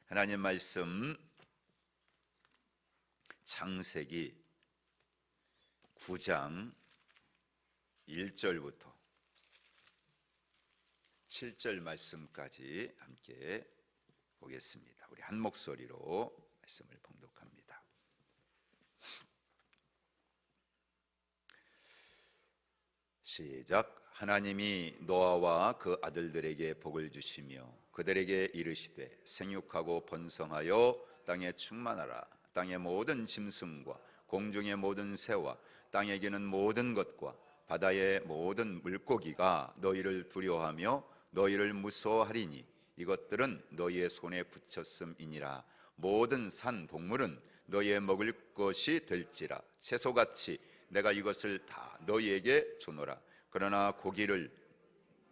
하나님 말씀 창세기 9장 1절부터 7절 말씀까지 함께 보겠습니다. 우리 한 목소리로 말씀을 봉독합니다. 시작. 하나님이 노아와 그 아들들에게 복을 주시며 그들에게 이르시되 생육하고 번성하여 땅에 충만하라. 땅의 모든 짐승과 공중의 모든 새와 땅에 기는 모든 것과 바다의 모든 물고기가 너희를 두려워하며 너희를 무서워하리니 이것들은 너희의 손에 붙였음이니라. 모든 산 동물은 너희의 먹을 것이 될지라. 채소같이 내가 이것을 다 너희에게 주노라. 그러나 고기를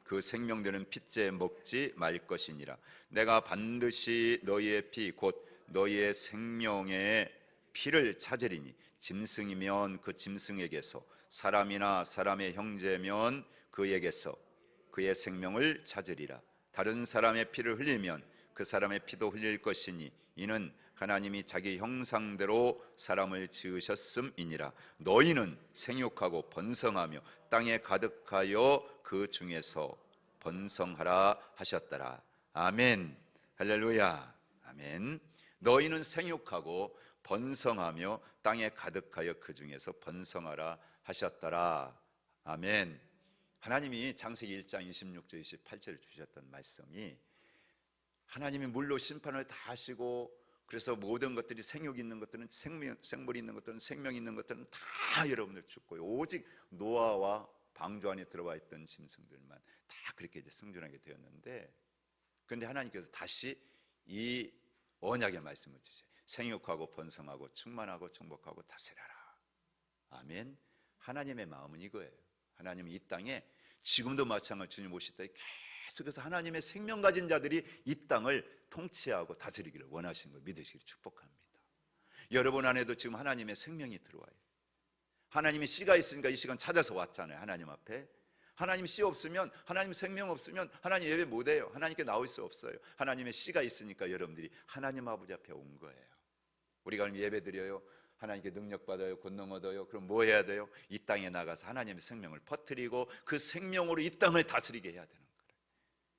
그 생명되는 핏째 먹지 말 것이니라. 내가 반드시 너희의 피 곧 너희의 생명의 피를 찾으리니 짐승이면 그 짐승에게서 사람이나 사람의 형제면 그에게서 그의 생명을 찾으리라. 다른 사람의 피를 흘리면 그 사람의 피도 흘릴 것이니 이는 하나님이 자기 형상대로 사람을 지으셨음이니라. 너희는 생육하고 번성하며 땅에 가득하여 그 중에서 번성하라 하셨더라. 아멘. 할렐루야. 아멘. 너희는 생육하고 번성하며 땅에 가득하여 그 중에서 번성하라 하셨더라. 아멘. 하나님이 창세기 1장 26절 28절 주셨던 말씀이 하나님이 물로 심판을 다 하시고 그래서 모든 것들이 생육이 있는 것들은 생물이 있는 것들은 생명이 있는 것들은 다 여러분들 죽고 오직 노아와 방주 안에 들어와 있던 짐승들만 다 그렇게 이제 생존하게 되었는데, 그런데 하나님께서 다시 이 언약의 말씀을 주세요. 생육하고 번성하고 충만하고 정복하고 다스려라. 아멘. 하나님의 마음은 이거예요. 하나님은 이 땅에 지금도 마찬가지로 주님 오실 때 계속해서 하나님의 생명 가진 자들이 이 땅을 통치하고 다스리기를 원하시는 걸 믿으시기를 축복합니다. 여러분 안에도 지금 하나님의 생명이 들어와요. 하나님의 씨가 있으니까 이 시간 찾아서 왔잖아요. 하나님 앞에. 하나님 씨 없으면, 하나님 생명 없으면 하나님 예배 못해요. 하나님께 나올 수 없어요. 하나님의 씨가 있으니까 여러분들이 하나님 아버지 앞에 온 거예요. 우리가 예배 드려요. 하나님께 능력 받아요. 권능 얻어요. 그럼 뭐 해야 돼요? 이 땅에 나가서 하나님의 생명을 퍼뜨리고 그 생명으로 이 땅을 다스리게 해야 되는 거예요.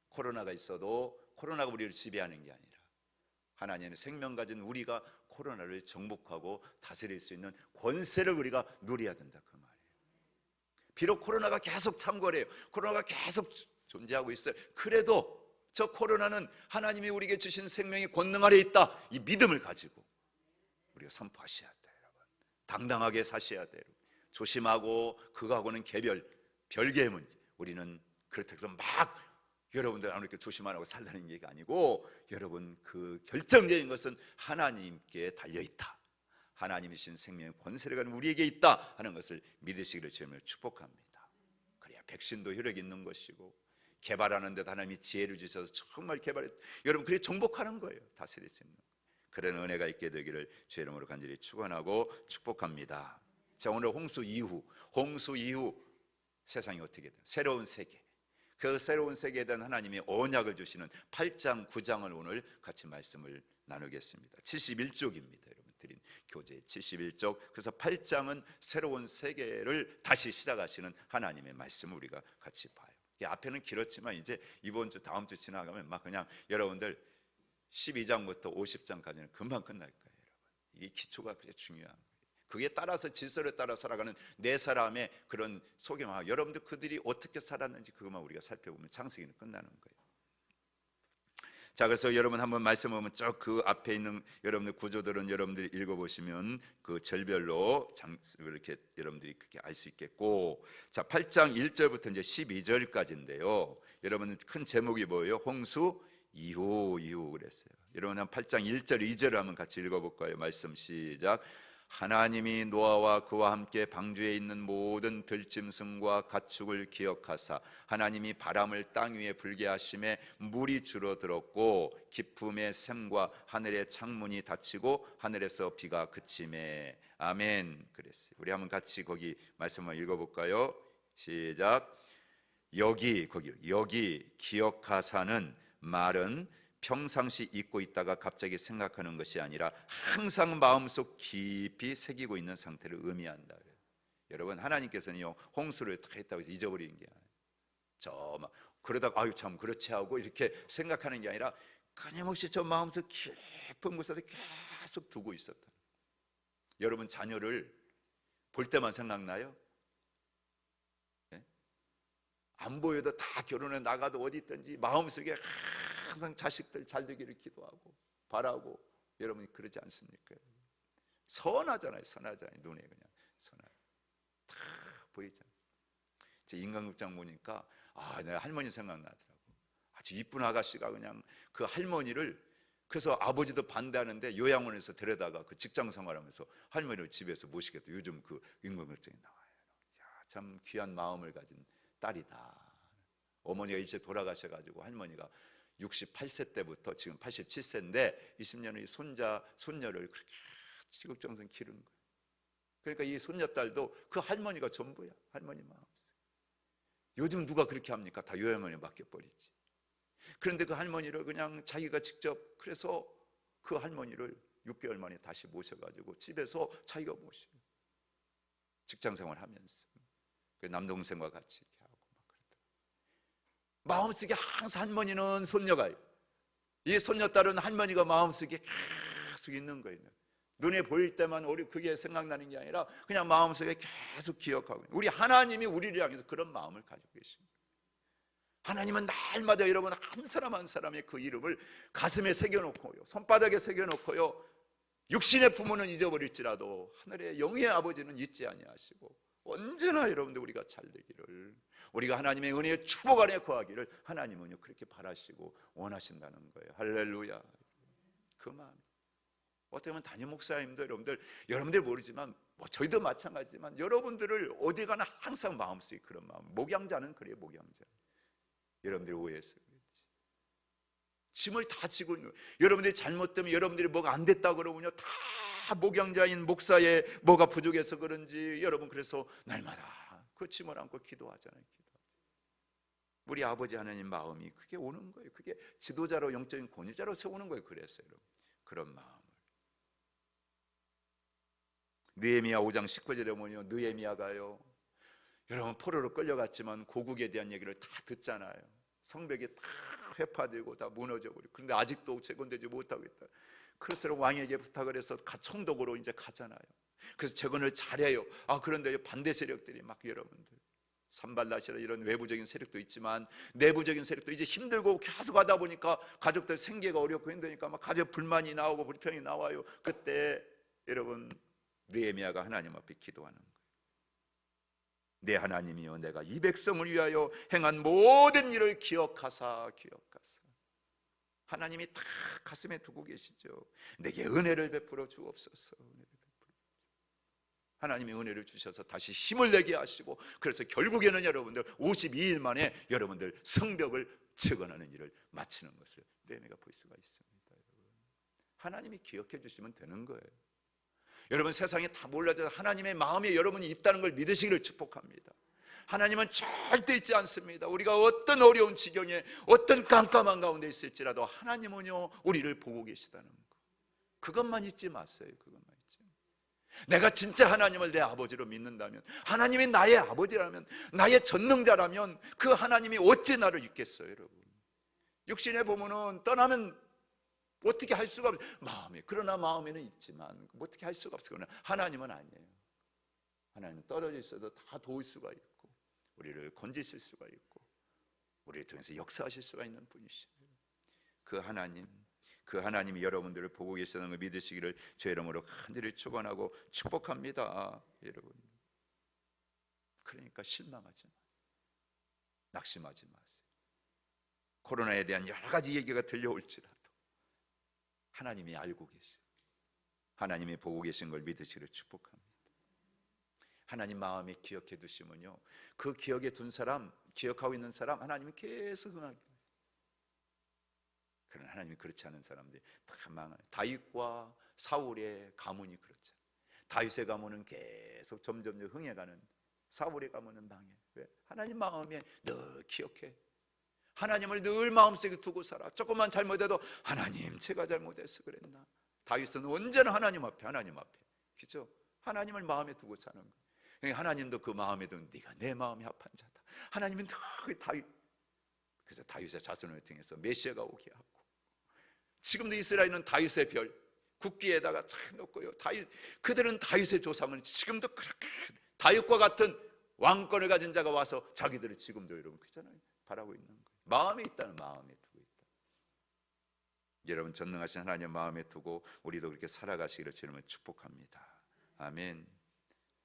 코로나가 있어도 코로나가 우리를 지배하는 게 아니라 하나님의 생명 가진 우리가 코로나를 정복하고 다스릴 수 있는 권세를 우리가 누려야 된다, 그 말이에요. 비록 코로나가 계속 창궐해요. 코로나가 계속 존재하고 있어요. 그래도 저 코로나는 하나님이 우리에게 주신 생명의 권능 아래 있다, 이 믿음을 가지고 우리가 선포하셔야 돼요. 여러분 당당하게 사셔야 돼요. 조심하고 그거하고는 별개의 문제. 우리는 그렇다고 해서 막 여러분들 이렇게 조심 안 하고 살라는 얘기가 아니고, 여러분 그 결정적인 것은 하나님께 달려있다. 하나님이 주신 생명의 권세를 가진 우리에게 있다 하는 것을 믿으시기를 주님을 축복합니다. 그래야 백신도 효력이 있는 것이고 개발하는 데도 하나님이 지혜를 주셔서 정말 여러분 그래 정복하는 거예요. 다스릴 수 있는 그런 은혜가 있게 되기를 주의 이름으로 간절히 축원하고 축복합니다. 자, 오늘 홍수 이후 세상이 어떻게 돼요? 새로운 세계, 그 새로운 세계에 대한 하나님의 언약을 주시는 8장 9장을 오늘 같이 말씀을 나누겠습니다. 71쪽입니다. 여러분 드린 교재 71쪽. 그래서 8장은 새로운 세계를 다시 시작하시는 하나님의 말씀을 우리가 같이 봐요. 앞에는 길었지만 이제 이번 주 다음 주 지나가면 막 그냥 여러분들 12장부터 50장까지는 금방 끝날 거예요. 여러분 이게 기초가 그렇게 중요한 거예요. 그게 따라서 질서를 따라 살아가는 네 사람의 그런 소개만, 여러분들 그들이 어떻게 살았는지 그것만 우리가 살펴보면 창세기는 끝나는 거예요. 자, 그래서 여러분 한번 말씀 보면 쭉 그 앞에 있는 여러분들 구조들은 여러분들이 읽어보시면 그 절별로 이렇게 여러분들이 그렇게 알 수 있겠고, 자 8장 1절부터 이제 12절까지인데요. 여러분 큰 제목이 뭐예요? 홍수 이후 그랬어요. 여러분 한 8장 1절 2절을 한번 같이 읽어볼까요? 말씀 시작. 하나님이 노아와 그와 함께 방주에 있는 모든 들짐승과 가축을 기억하사 하나님이 바람을 땅 위에 불게 하심에 물이 줄어들었고 깊음의 샘과 하늘의 창문이 닫히고 하늘에서 비가 그치매. 아멘. 그랬어요. 우리 한번 같이 거기 말씀을 읽어볼까요? 시작. 여기 기억하사는 말은 평상시 잊고 있다가 갑자기 생각하는 것이 아니라 항상 마음속 깊이 새기고 있는 상태를 의미한다. 여러분, 하나님께서는요, 홍수를 다 했다고 해서 잊어버리는 게 아니에요. 저 막 그러다가 아유 참 그렇지 하고 이렇게 생각하는 게 아니라 끊임없이 저 마음속 깊은 곳에 계속 두고 있었다. 여러분, 자녀를 볼 때만 생각나요? 네? 안 보여도 다 결혼해 나가도 어디 있든지 마음속에 항상 자식들 잘 되기를 기도하고 바라고, 여러분이 그러지 않습니까? 선하잖아요. 선하잖아요. 눈에 그냥 선하죠. 다 보이잖아요. 제 인간극장 보니까 내가 할머니 생각나더라고. 아주 이쁜 아가씨가 그냥 그 할머니를, 그래서 아버지도 반대하는데 요양원에서 데려다가 그 직장 생활하면서 할머니를 집에서 모시겠다. 요즘 그 인간극장에 나와요. 참 귀한 마음을 가진 딸이다. 어머니가 이제 돌아가셔가지고 할머니가 68세 때부터 지금 87세인데 20년의 손자, 손녀를 그렇게 지극정성 기른 거예요. 그러니까 이 손녀딸도 그 할머니가 전부야. 할머니 마음. 요즘 누가 그렇게 합니까? 다 요양원에 맡겨버리지. 그런데 그 할머니를 그냥 자기가 직접, 그래서 그 할머니를 6개월 만에 다시 모셔가지고 집에서 자기가 모시고 직장생활 하면서 남동생과 같이 이렇게 하고 막 그러더라고요. 마음속에 항상 할머니는 손녀가, 이 손녀딸은 할머니가 마음속에 계속 있는 거예요. 눈에 보일 때만 우리 그게 생각나는 게 아니라 그냥 마음속에 계속 기억하고 있는. 우리 하나님이 우리를 향해서 그런 마음을 가지고 계십니다. 하나님은 날마다 여러분 한 사람 한 사람의 그 이름을 가슴에 새겨놓고요, 손바닥에 새겨놓고요, 육신의 부모는 잊어버릴지라도 하늘의 영의 아버지는 잊지 아니하시고 언제나 여러분들 우리가 잘 되기를, 우리가 하나님의 은혜의 축복 안에 거하기를 하나님은요 그렇게 바라시고 원하신다는 거예요. 할렐루야. 그 마음. 어떻게 보면 담임 목사님도 여러분들 모르지만 저희도 마찬가지지만 여러분들을 어디 가나 항상 마음속에 그런 마음. 목양자는 그래요. 목양자. 여러분들이 오해해서 그렇지. 짐을 다 지고 있는, 여러분들이 잘못되면 여러분들이 뭐가 안 됐다 그러면요 다 목양자인 목사의 뭐가 부족해서 그런지 여러분 그래서 날마다 그 짐을 안고 기도하잖아요. 우리 아버지 하나님 마음이 그게 오는 거예요. 그게 지도자로, 영적인 권위자로 세우는 거예요. 그래서 여러분 그런 마음. 느헤미야 5장 19절에 보면요, 느헤미야가요 여러분 포로로 끌려갔지만 고국에 대한 얘기를 다 듣잖아요. 성벽이 다 회파되고 다 무너져버리고, 그런데 아직도 재건되지 못하고 있다. 그래서 왕에게 부탁을 해서 총독으로 이제 가잖아요. 그래서 재건을 잘해요. 그런데 반대 세력들이 막 여러분들 산발랏이라 이런 외부적인 세력도 있지만 내부적인 세력도 이제 힘들고 계속 하다 보니까 가족들 생계가 어렵고 힘드니까 막 가족 불만이 나오고 불평이 나와요. 그때 여러분 느헤미야가 하나님 앞에 기도하는 거예요. 내 하나님이여, 내가 이 백성을 위하여 행한 모든 일을 기억하사. 하나님이 다 가슴에 두고 계시죠. 내게 은혜를 베풀어 주옵소서. 하나님이 은혜를 주셔서 다시 힘을 내게 하시고, 그래서 결국에는 여러분들 52일 만에 여러분들 성벽을 재건하는 일을 마치는 것을 느헤미야가 볼 수가 있습니다. 하나님이 기억해 주시면 되는 거예요. 여러분 세상에 다 몰라져 하나님의 마음에 여러분이 있다는 걸 믿으시기를 축복합니다. 하나님은 절대 잊지 않습니다. 우리가 어떤 어려운 지경에 어떤 깜깜한 가운데 있을지라도 하나님은요 우리를 보고 계시다는 거, 그것만 잊지 마세요. 그것만 잊지. 내가 진짜 하나님을 내 아버지로 믿는다면, 하나님이 나의 아버지라면, 나의 전능자라면 그 하나님이 어찌 나를 잊겠어요. 여러분 육신에 보면은 떠나면 어떻게 할 수가 없어요. 그러나 마음에는 있지만 어떻게 할 수가 없어요. 하나님은 아니에요. 하나님은 떨어져 있어도 다 도울 수가 있고 우리를 건지실 수가 있고 우리를 통해서 역사하실 수가 있는 분이시죠. 그 하나님이 여러분들을 보고 계시다는 걸 믿으시기를 제 이름으로 간절히 축원하고 축복합니다. 여러분 그러니까 실망하지 마세요. 낙심하지 마세요. 코로나에 대한 여러 가지 얘기가 들려올지라도 하나님이 알고 계세요. 하나님이 보고 계신 걸 믿으시기를 축복합니다. 하나님 마음에 기억해 두시면요 그 기억에 둔 사람, 기억하고 있는 사람 하나님이 계속 응하게 해요. 그러나 하나님이 그렇지 않은 사람들이 다 망해요. 다윗과 사울의 가문이 그렇죠. 다윗의 가문은 계속 점점 흥해가는, 사울의 가문은 망해. 왜? 하나님 마음에 늘 기억해. 하나님을 늘 마음속에 두고 살아. 조금만 잘못해도 하나님 제가 잘못해서 그랬나. 다윗은 언제나 하나님 앞에 그죠? 하나님을 마음에 두고 사는 거예요. 그러니까 하나님도 그 마음에 두는 네가 내 마음이 합한 자다. 하나님은 늘 다윗, 그래서 다윗의 자손을 통해서 메시아가 오게 하고, 지금도 이스라엘은 다윗의 별 국기에다가 잘 놓고요. 그들은 다윗의 조상을 지금도 그렇게 다윗과 같은 왕권을 가진 자가 와서 자기들을 지금도 여러분 그잖아요. 바라고 있는 거예요. 마음에 있다는 마음에 두고 있다. 여러분 전능하신 하나님 마음에 두고 우리도 그렇게 살아가시기를 주님을 축복합니다. 아멘.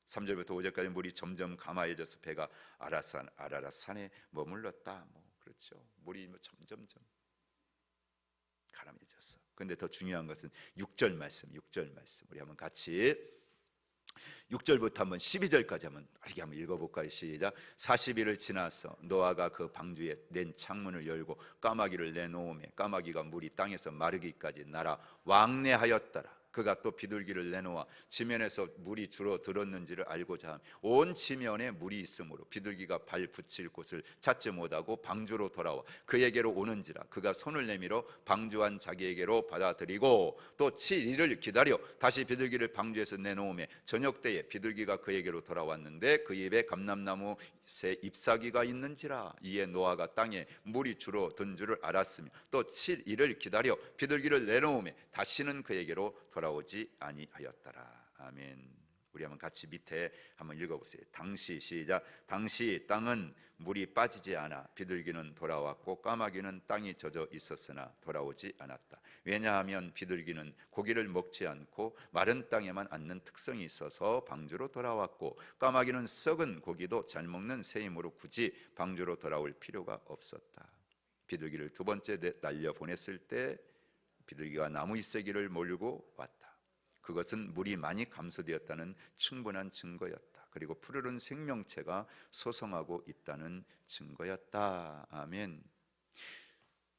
3절부터 5절까지 물이 점점 가마해져서 배가 아라랏 산에 머물렀다. 그렇죠. 물이 점점점 가라앉았어. 그런데 더 중요한 것은 6절 말씀. 우리 한번 같이 6절부터 한번 12절까지 한번 읽어볼까요? 시작. 40일을 지나서 노아가 그 방주에 낸 창문을 열고 까마귀를 내놓으매 까마귀가 물이 땅에서 마르기까지 날아 왕래하였더라. 그가 또 비둘기를 내놓아 지면에서 물이 줄어들었는지를 알고자 하며 온 지면에 물이 있으므로 비둘기가 발 붙일 곳을 찾지 못하고 방주로 돌아와 그에게로 오는지라. 그가 손을 내밀어 방주한 자기에게로 받아들이고 또 7일을 기다려 다시 비둘기를 방주에서 내놓으며 저녁 때에 비둘기가 그에게로 돌아왔는데 그 입에 감람나무 새 잎사귀가 있는지라. 이에 노아가 땅에 물이 줄어든 줄을 알았으며 또 7일을 기다려 비둘기를 내놓으며 다시는 그에게로 돌아오지 아니하였더라. 아멘. 우리 한번 같이 밑에 한번 읽어보세요. 당시 시작. 당시 땅은 물이 빠지지 않아 비둘기는 돌아왔고 까마귀는 땅이 젖어 있었으나 돌아오지 않았다. 왜냐하면 비둘기는 고기를 먹지 않고 마른 땅에만 앉는 특성이 있어서 방주로 돌아왔고 까마귀는 썩은 고기도 잘 먹는 새이므로 굳이 방주로 돌아올 필요가 없었다. 비둘기를 두 번째 날려 보냈을 때 비둘기가 나무 잎새기를 몰고 왔다. 그것은 물이 많이 감소되었다는 충분한 증거였다. 그리고 푸르른 생명체가 소성하고 있다는 증거였다. 아멘.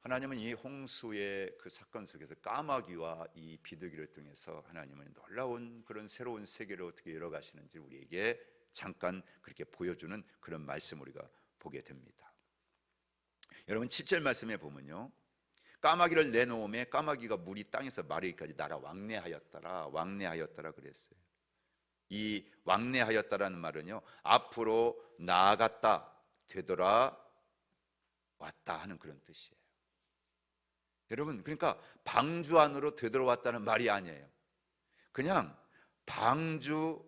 하나님은 이 홍수의 그 사건 속에서 까마귀와 이 비둘기를 통해서 하나님은 놀라운 그런 새로운 세계를 어떻게 열어가시는지 우리에게 잠깐 그렇게 보여주는 그런 말씀을 우리가 보게 됩니다. 여러분 7절 말씀에 보면요, 까마귀를 내놓음에 까마귀가 물이 땅에서 마르기까지 날아 왕래하였더라 그랬어요. 이 왕래하였다라는 말은요, 앞으로 나아갔다, 되돌아 왔다 하는 그런 뜻이에요. 여러분, 그러니까 방주 안으로 되돌아왔다는 말이 아니에요. 그냥 방주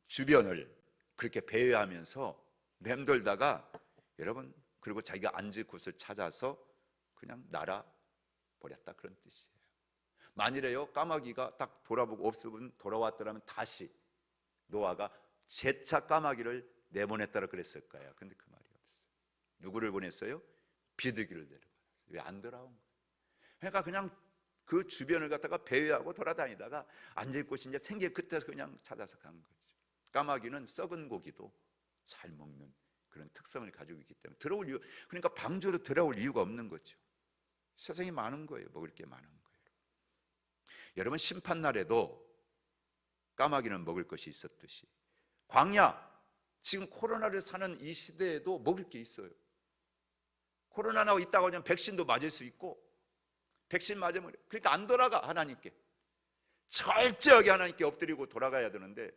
주변을 그렇게 배회하면서 맴돌다가 여러분, 그리고 자기가 앉을 곳을 찾아서 그냥 날아버렸다 그런 뜻이에요. 만일에요 까마귀가 딱 돌아보고 없으면 돌아왔더라면 다시 노아가 재차 까마귀를 내보냈다라 그랬을까요? 근데 그 말이 없어요. 누구를 보냈어요? 비둘기를 내려보냈어요. 왜 안 돌아온 거예요? 그러니까 그냥 그 주변을 갖다가 배회하고 돌아다니다가 앉을 곳이 이제 생길 그때서 그냥 찾아서 간 거죠. 까마귀는 썩은 고기도 잘 먹는 그런 특성을 가지고 있기 때문에 그러니까 방주로 들어올 이유가 없는 거죠. 세상이 많은 거예요. 먹을 게 많은 거예요. 여러분 심판날에도 까마귀는 먹을 것이 있었듯이 광야, 지금 코로나를 사는 이 시대에도 먹을 게 있어요. 코로나 나고 있다고 하면 백신도 맞을 수 있고, 백신 맞으면 그러니까 안 돌아가. 하나님께 철저하게 하나님께 엎드리고 돌아가야 되는데,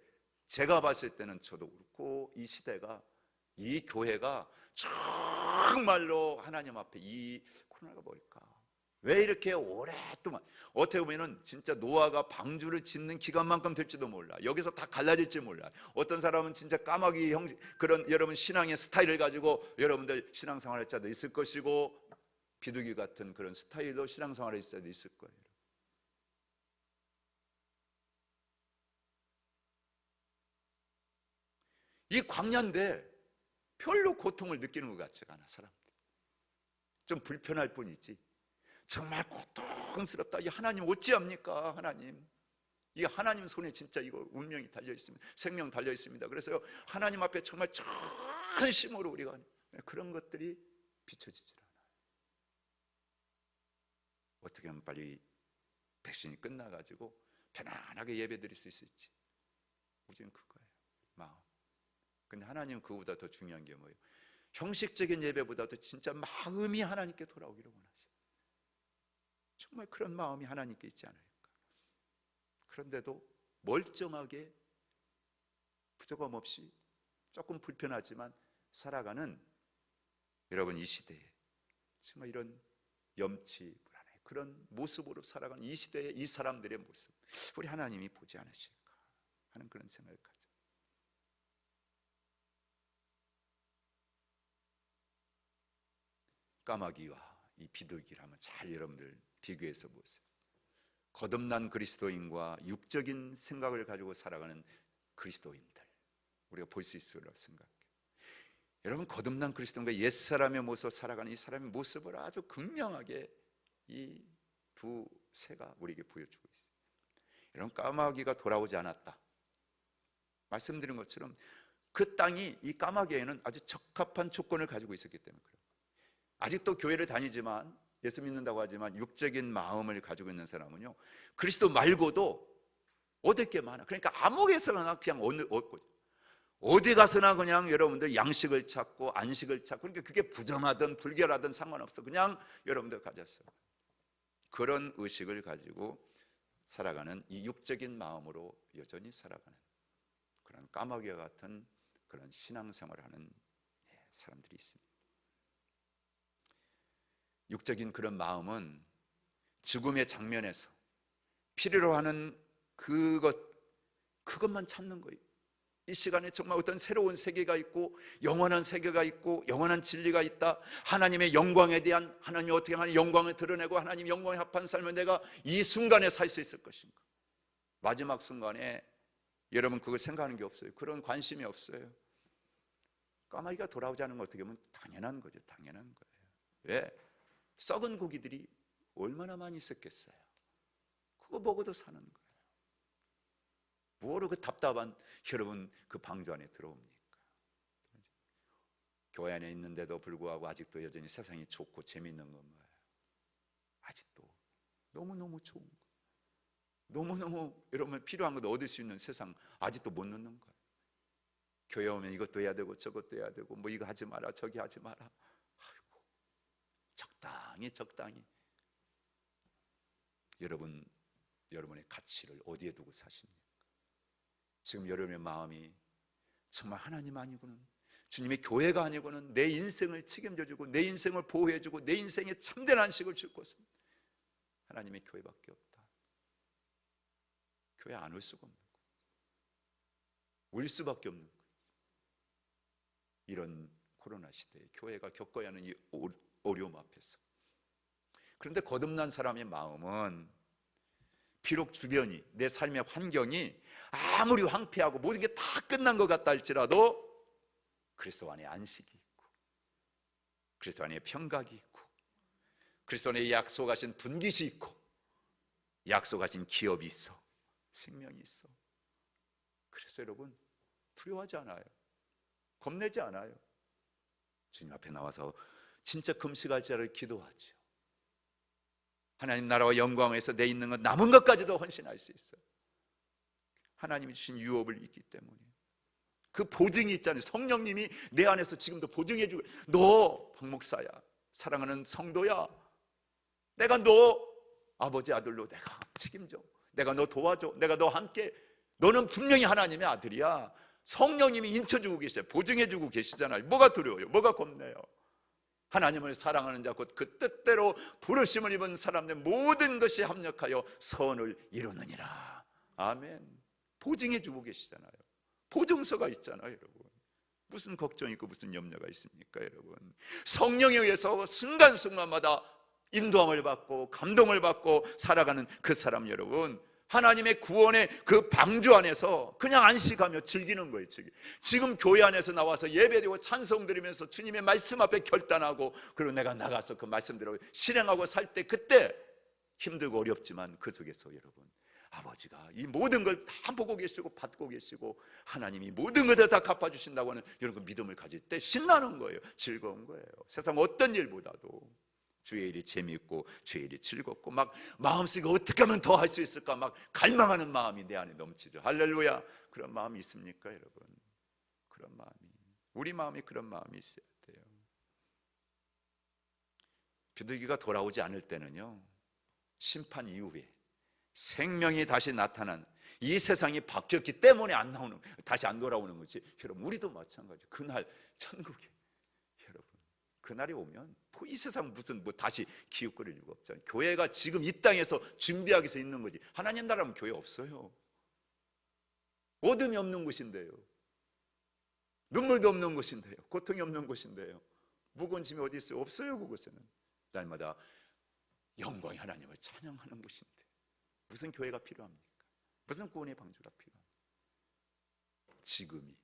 제가 봤을 때는 저도 그렇고 이 시대가, 이 교회가 정말로 하나님 앞에 이 코로나가 뭘까? 왜 이렇게 오랫동안, 어떻게 보면은 진짜 노아가 방주를 짓는 기간만큼 될지도 몰라. 여기서 다 갈라질지 몰라. 어떤 사람은 진짜 까마귀 형식, 그런 여러분 신앙의 스타일을 가지고 여러분들 신앙생활 할 자도 있을 것이고, 비둘기 같은 그런 스타일로 신앙생활 할 자도 있을 거예요. 이 광야인데 별로 고통을 느끼는 것 같지가 않아. 사람들 좀 불편할 뿐이지 정말 고통스럽다. 이 하나님 어찌합니까? 하나님, 이 하나님 손에 진짜 이거 운명이 달려 있습니다. 생명 달려 있습니다. 그래서요 하나님 앞에 정말 전심으로 우리가 그런 것들이 비춰지질 않아요. 어떻게 하면 빨리 백신이 끝나가지고 편안하게 예배 드릴 수 있을지, 우리는 그거예요, 마음. 근데 하나님은 그보다 더 중요한 게 뭐예요? 형식적인 예배보다도 진짜 마음이 하나님께 돌아오기를 원하시죠. 정말 그런 마음이 하나님께 있지 않을까. 그런데도 멀쩡하게 부족함 없이 조금 불편하지만 살아가는 여러분, 이 시대에 정말 이런 염치 불안해 그런 모습으로 살아가는 이 시대의 이 사람들의 모습, 우리 하나님이 보지 않으실까 하는 그런 생각을 가져. 까마귀와 이 비둘기를 한번 잘 여러분들 비교해서 보세요. 거듭난 그리스도인과 육적인 생각을 가지고 살아가는 그리스도인들, 우리가 볼 수 있을 거라고 생각해요. 여러분, 거듭난 그리스도인과 옛사람의 모습으로 살아가는 이 사람의 모습을 아주 극명하게 이 두 새가 우리에게 보여주고 있어요. 여러분, 까마귀가 돌아오지 않았다 말씀드린 것처럼 그 땅이 이 까마귀에는 아주 적합한 조건을 가지고 있었기 때문에 그래요. 아직도 교회를 다니지만 예수 믿는다고 하지만 육적인 마음을 가지고 있는 사람은요, 그리스도 말고도 얻을 게 많아. 그러니까 아무에서나 그냥 어디 가서나 그냥 여러분들 양식을 찾고 안식을 찾고, 그러니까 그게 부정하든 불결하든 상관없어. 그냥 여러분들 가졌어요. 그런 의식을 가지고 살아가는 이 육적인 마음으로 여전히 살아가는 그런 까마귀와 같은 그런 신앙생활을 하는 사람들이 있습니다. 육적인 그런 마음은 죽음의 장면에서 필요로 하는 그것만 찾는 거예요. 이 시간에 정말 어떤 새로운 세계가 있고 영원한 세계가 있고 영원한 진리가 있다, 하나님의 영광에 대한, 하나님이 어떻게 하나님 영광을 드러내고 하나님 영광에 합한 삶을 내가 이 순간에 살 수 있을 것인가. 마지막 순간에 여러분 그걸 생각하는 게 없어요. 그런 관심이 없어요. 까마귀가 돌아오자는 건 어떻게 보면 당연한 거죠. 당연한 거예요. 왜? 썩은 고기들이 얼마나 많이 있었겠어요. 그거 먹어도 사는 거예요. 뭐로 그 답답한 여러분 그 방주 안에 들어옵니까? 교회 안에 있는데도 불구하고 아직도 여전히 세상이 좋고 재미있는 건 뭐예요? 아직도 너무너무 좋은 거, 너무너무 여러분 필요한 것도 얻을 수 있는 세상 아직도 못 넣는 거예요. 교회 오면 이것도 해야 되고 저것도 해야 되고 뭐 이거 하지 마라 저기 하지 마라. 아이고, 적당히 여러분의 가치를 어디에 두고 사십니까? 지금 여러분의 마음이 정말 하나님 아니고는, 주님의 교회가 아니고는 내 인생을 책임져주고 내 인생을 보호해주고 내 인생에 참된 안식을 줄 곳은 하나님의 교회밖에 없다. 교회 안 올 수가 없는 거예요. 올 수밖에 없는 거예요. 이런 코로나 시대에 교회가 겪어야 하는 이 어려움 앞에서. 그런데 거듭난 사람의 마음은 비록 주변이, 내 삶의 환경이 아무리 황폐하고 모든 게 다 끝난 것 같다 할지라도 그리스도 안에 안식이 있고 그리스도 안에 평강이 있고 그리스도 안에 약속하신 분깃이 있고 약속하신 기업이 있어, 생명이 있어. 그래서 여러분 두려워하지 않아요. 겁내지 않아요. 주님 앞에 나와서 진짜 금식할 자를 기도하죠. 하나님 나라와 영광에서 내 있는 것 남은 것까지도 헌신할 수 있어요. 하나님이 주신 유업을 있기 때문에. 그 보증이 있잖아요. 성령님이 내 안에서 지금도 보증해주고, 너 박목사야, 사랑하는 성도야, 내가 너 아버지 아들로 내가 책임져, 내가 너 도와줘, 내가 너 함께, 너는 분명히 하나님의 아들이야. 성령님이 인쳐주고 계셔요. 보증해주고 계시잖아요. 뭐가 두려워요? 뭐가 겁내요? 하나님을 사랑하는 자 곧 그 뜻대로 부르심을 입은 사람들 모든 것이 합력하여 선을 이루느니라. 아멘. 보증해주고 계시잖아요. 보증서가 있잖아요. 여러분 무슨 걱정이 있고 무슨 염려가 있습니까? 여러분 성령에 의해서 순간순간마다 인도함을 받고 감동을 받고 살아가는 그 사람, 여러분 하나님의 구원의 그 방주 안에서 그냥 안식하며 즐기는 거예요. 지금 교회 안에서 나와서 예배드리고 찬송 드리면서 주님의 말씀 앞에 결단하고, 그리고 내가 나가서 그 말씀대로 실행하고 살 때, 그때 힘들고 어렵지만 그 속에서 여러분 아버지가 이 모든 걸 다 보고 계시고 받고 계시고 하나님이 모든 것을 다 갚아주신다고 하는 이런 그 믿음을 가질 때 신나는 거예요. 즐거운 거예요. 세상 어떤 일보다도 주의 일이 재미있고 주의 일이 즐겁고 막 마음속에 어떻게 하면 더 할 수 있을까 막 갈망하는 마음이 내 안에 넘치죠. 할렐루야. 그런 마음이 있습니까 여러분? 그런 마음이, 우리 마음이 그런 마음이 있어야 돼요. 비둘기가 돌아오지 않을 때는요, 심판 이후에 생명이 다시 나타난 이 세상이 바뀌었기 때문에 안 나오는, 다시 안 돌아오는 거지. 여러분, 우리도 마찬가지. 그날 천국에, 여러분, 그날이 오면 또 이 세상 무슨 뭐 다시 기웃거릴 이유가 없잖아요. 교회가 지금 이 땅에서 준비하기 위해서 있는 거지. 하나님 나라면 교회 없어요. 어둠이 없는 곳인데요, 눈물도 없는 곳인데요, 고통이 없는 곳인데요, 무거운 짐이 어디 있어요? 없어요. 그곳에는 날마다 영광의 하나님을 찬양하는 곳인데 무슨 교회가 필요합니까? 무슨 구원의 방주가 필요합니까? 지금이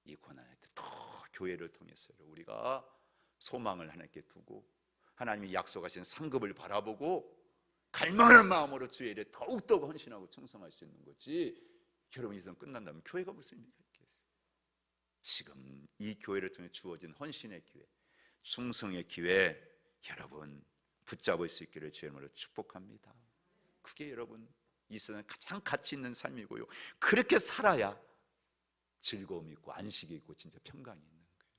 이 고난의 때 더 교회를 통해서 우리가 소망을 하나님께 두고 하나님이 약속하신 상급을 바라보고 갈망하는 마음으로 주의 일에 더욱더 헌신하고 충성할 수 있는 거지. 여러분, 이 세상 끝난다면 교회가 무슨 의미가 있겠어요? 지금 이 교회를 통해 주어진 헌신의 기회, 충성의 기회, 여러분 붙잡을 수 있기를 주의 이름으로 축복합니다. 그게 여러분 이 세상에 가장 가치 있는 삶이고요, 그렇게 살아야 즐거움이 있고 안식이 있고 진짜 평강이 있는 거예요.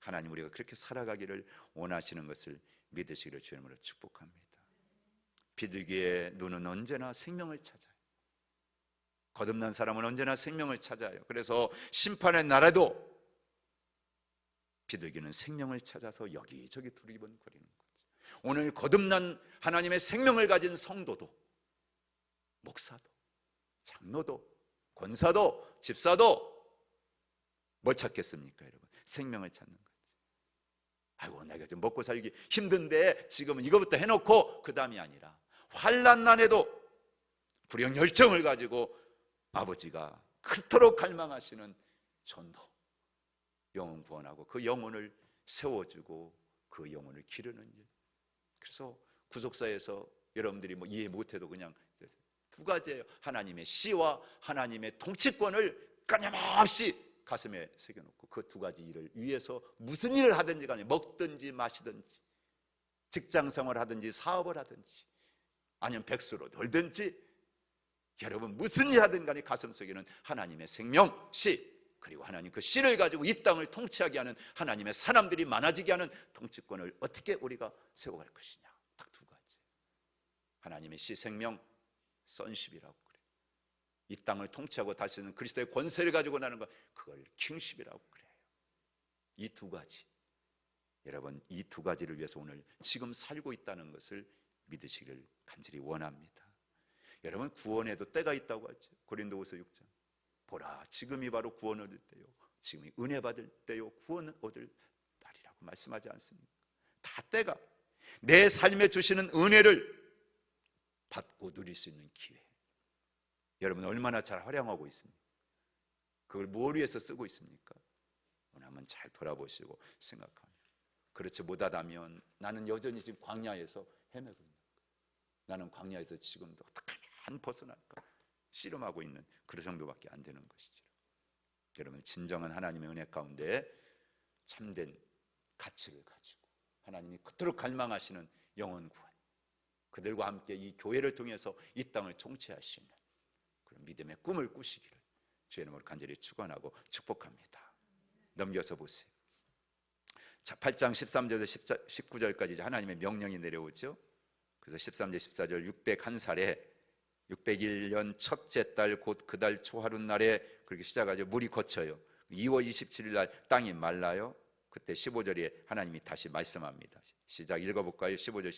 하나님, 우리가 그렇게 살아가기를 원하시는 것을 믿으시기를 주의 이름으로 축복합니다. 비둘기의 눈은 언제나 생명을 찾아요. 거듭난 사람은 언제나 생명을 찾아요. 그래서 심판의 날에도 비둘기는 생명을 찾아서 여기저기 두리번거리는 거죠. 오늘 거듭난 하나님의 생명을 가진 성도도, 목사도, 장로도, 권사도, 집사도 뭘 찾겠습니까, 여러분? 생명을 찾는 거지. 아이고, 내가 좀 먹고 살기 힘든데 지금은 이거부터 해놓고 그 다음이 아니라 환난 날에도 불영 열정을 가지고 아버지가 그토록 갈망하시는 전도, 영혼 구원하고 그 영혼을 세워주고 그 영혼을 기르는 일. 그래서 구속사에서 여러분들이 뭐 이해 못해도 그냥 두 가지예요. 하나님의 씨와 하나님의 통치권을 끊임없이 가슴에 새겨놓고 그 두 가지 일을 위해서 무슨 일을 하든지 간에, 먹든지 마시든지 직장생활을 하든지 사업을 하든지 아니면 백수로 놀든지, 여러분 무슨 일 하든 간에 가슴속에는 하나님의 생명, 씨, 그리고 하나님 그 씨를 가지고 이 땅을 통치하게 하는 하나님의 사람들이 많아지게 하는 통치권을 어떻게 우리가 세워갈 것이냐. 딱 두 가지. 하나님의 씨, 생명, 선십이라고 그래요. 이 땅을 통치하고 다스리는 그리스도의 권세를 가지고 나는 것, 그걸 킹십이라고 그래요. 이 두 가지, 여러분 이 두 가지를 위해서 오늘 지금 살고 있다는 것을 믿으시기를 간절히 원합니다. 여러분, 구원에도 때가 있다고 하죠. 고린도후서 6장. 보라, 지금이 바로 구원 얻을 때요, 지금이 은혜 받을 때요, 구원 얻을 날이라고 말씀하지 않습니까? 다 때가, 내 삶에 주시는 은혜를 받고 누릴 수 있는 기회. 여러분 얼마나 잘 활용하고 있습니까? 그걸 뭘 위해서 쓰고 있습니까? 오늘 한번 잘 돌아보시고 생각하면, 그렇지 못하다면 나는 여전히 지금 광야에서 헤매고 있는 거예요. 나는 광야에서 지금도 어떻게 하면 벗어날까 씨름하고 있는 그런 정도밖에 안 되는 것이죠. 여러분, 진정한 하나님의 은혜 가운데 참된 가치를 가지고 하나님이 그토록 갈망하시는 영혼 구원, 그들과 함께 이 교회를 통해서 이 땅을 통치하시는 그런 믿음의 꿈을 꾸시기를 주의 이름으로 간절히 축원하고 축복합니다. 넘겨서 보세요. 자, 8장 13절에서 19절까지 하나님의 명령이 내려오죠. 그래서 13절 14절 601살에 601년 첫째 달 곧 그 달 초하룻날에 그렇게 시작하죠. 물이 거쳐요. 2월 27일 날 땅이 말라요. 그때 15절에 하나님이 다시 말씀합니다. 시작 읽어볼까요? 15절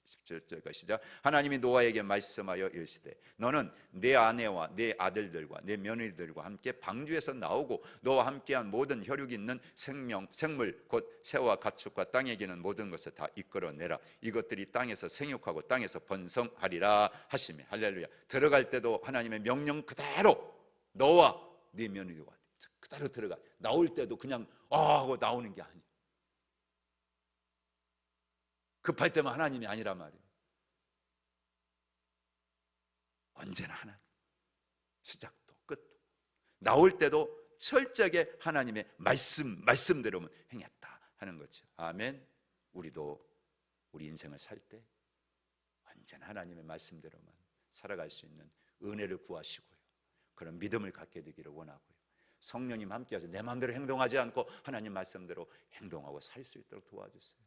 17절까지 시작. 하나님이 노아에게 말씀하여 이르시되 너는 내 아내와 내 아들들과 내 며느리들과 함께 방주에서 나오고 너와 함께한 모든 혈육이 있는 생물 곧 새와 가축과 땅에 기는 모든 것을 다 이끌어내라. 이것들이 땅에서 생육하고 땅에서 번성하리라 하시며, 할렐루야. 들어갈 때도 하나님의 명령 그대로 너와 네 며느리와 그대로 들어가. 나올 때도 그냥 하고 나오는 게 아니에요. 급할 때만 하나님이 아니란 말이에요. 언제나 하나님, 시작도 끝도. 나올 때도 철저하게 하나님의 말씀대로만 행했다 하는 거죠. 아멘. 우리도 우리 인생을 살 때 언제나 하나님의 말씀대로만 살아갈 수 있는 은혜를 구하시고요, 그런 믿음을 갖게 되기를 원하고요, 성령님 함께하셔서 내 마음대로 행동하지 않고 하나님 말씀대로 행동하고 살 수 있도록 도와주세요.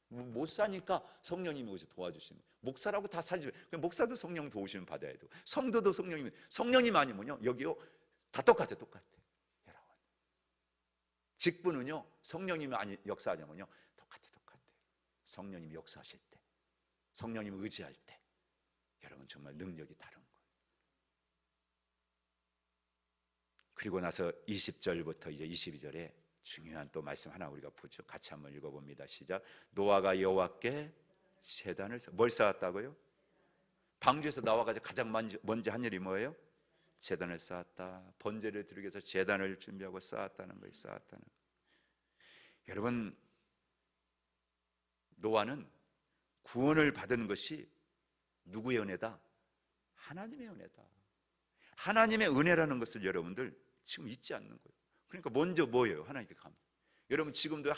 못 사니까 성령님이 오셔서 도와주시는 거예요. 목사라고 다 살지. 목사도 성령 도우시면 받아야 되고, 성도도 성령님 아니면요, 여기요 다 똑같아. 여러분, 직분은요 성령님이 아니 역사하냐면요 똑같아. 성령님이 역사하실 때, 성령님을 의지할 때, 여러분 정말 능력이 다른 거예요. 그리고 나서 20절부터 이제 22절에 중요한 또 말씀 하나 우리가 보죠. 같이 한번 읽어봅니다. 시작. 노아가 여호와께 제단을 뭘 쌓았다고요? 방주에서 나와가지고 가장 먼저 한 일이 뭐예요? 제단을 쌓았다. 번제를 드리기 위해서 제단을 준비하고 쌓았다는 거예요. 여러분, 노아는 구원을 받은 것이 누구의 은혜다? 하나님의 은혜다. 하나님의 은혜라는 것을 여러분들 지금 잊지 않는 거예요. 그러니까 먼저 뭐예요? 하나님께 감사. 여러분 지금도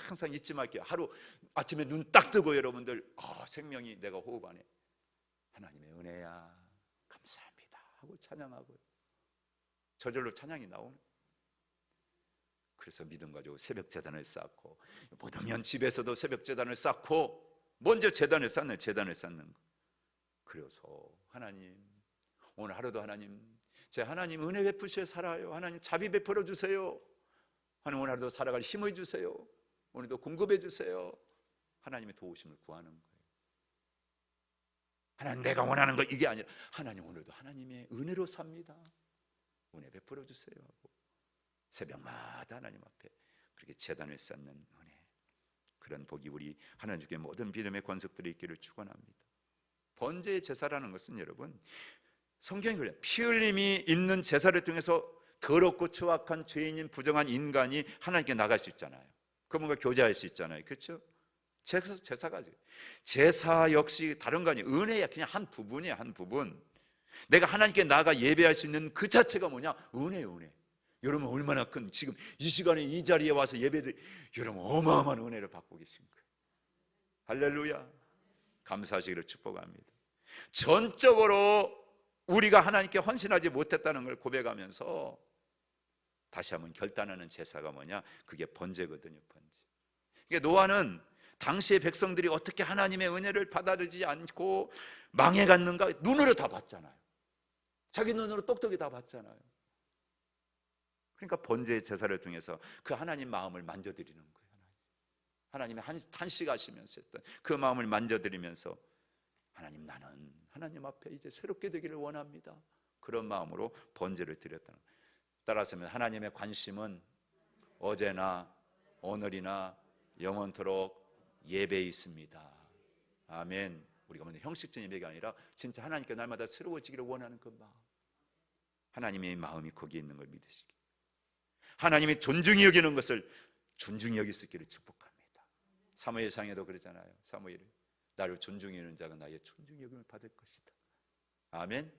항상 잊지 말게요. 하루 아침에 눈 딱 뜨고 여러분들 생명이 내가 호흡 안에 하나님의 은혜야 감사합니다 하고 찬양하고요. 저절로 찬양이 나오는. 그래서 믿음 가지고 새벽 제단을 쌓고, 못하면 집에서도 새벽 제단을 쌓고, 먼저 제단을 쌓는 거. 그래서 하나님 오늘 하루도 하나님, 제 하나님 은혜 베푸셔 살아요. 하나님 자비 베풀어 주세요. 하나님 오늘 하루도 살아갈 힘을 주세요. 오늘도 공급해 주세요. 하나님의 도우심을 구하는 거예요. 하나님 내가 원하는 거 이게 아니라, 하나님 오늘도 하나님의 은혜로 삽니다. 은혜 베풀어 주세요 하고 새벽마다 하나님 앞에 그렇게 제단을 쌓는 은혜, 그런 복이 우리 하나님께 모든 믿음의 권속들이 있기를 축원합니다. 번제의 제사라는 것은 여러분, 성경이 그래요. 피 흘림이 있는 제사를 통해서 더럽고 추악한 죄인인 부정한 인간이 하나님께 나갈 수 있잖아요. 그분과 교제할 수 있잖아요. 그렇죠? 제사가 제사 역시 다른 거 아니에요. 은혜야. 그냥 한 부분이에요. 한 부분. 내가 하나님께 나가 예배할 수 있는 그 자체가 뭐냐? 은혜예요. 은혜. 여러분 얼마나 큰, 지금 이 시간에 이 자리에 와서 예배드, 여러분 어마어마한 은혜를 받고 계신 거예요. 할렐루야. 감사하시기를 축복합니다. 전적으로 우리가 하나님께 헌신하지 못했다는 걸 고백하면서 다시 한번 결단하는 제사가 뭐냐? 그게 번제거든요. 번제. 그러니까 노아는 당시의 백성들이 어떻게 하나님의 은혜를 받아들이지 않고 망해갔는가 눈으로 다 봤잖아요. 자기 눈으로 똑똑히 다 봤잖아요. 그러니까 번제의 제사를 통해서 그 하나님 마음을 만져드리는 거예요. 하나님의 탄식하시면서 했던 그 마음을 만져드리면서, 하나님 나는 하나님 앞에 이제 새롭게 되기를 원합니다. 그런 마음으로 번제를 드렸다는 거예요. 따라서 하나님의 관심은 어제나 오늘이나 영원토록 예배에 있습니다. 아멘. 우리가 먼저 형식적인 예배가 아니라 진짜 하나님께 날마다 새로워지기를 원하는 그 마음, 하나님의 마음이 거기에 있는 걸 믿으시기, 하나님이 존중히 여기는 것을 존중히 여길 수 있기를 축복합니다. 사무엘상에도 그러잖아요. 사무엘이 나를 존중히 여기는 자가 나의 존중히 여김을 받을 것이다. 아멘.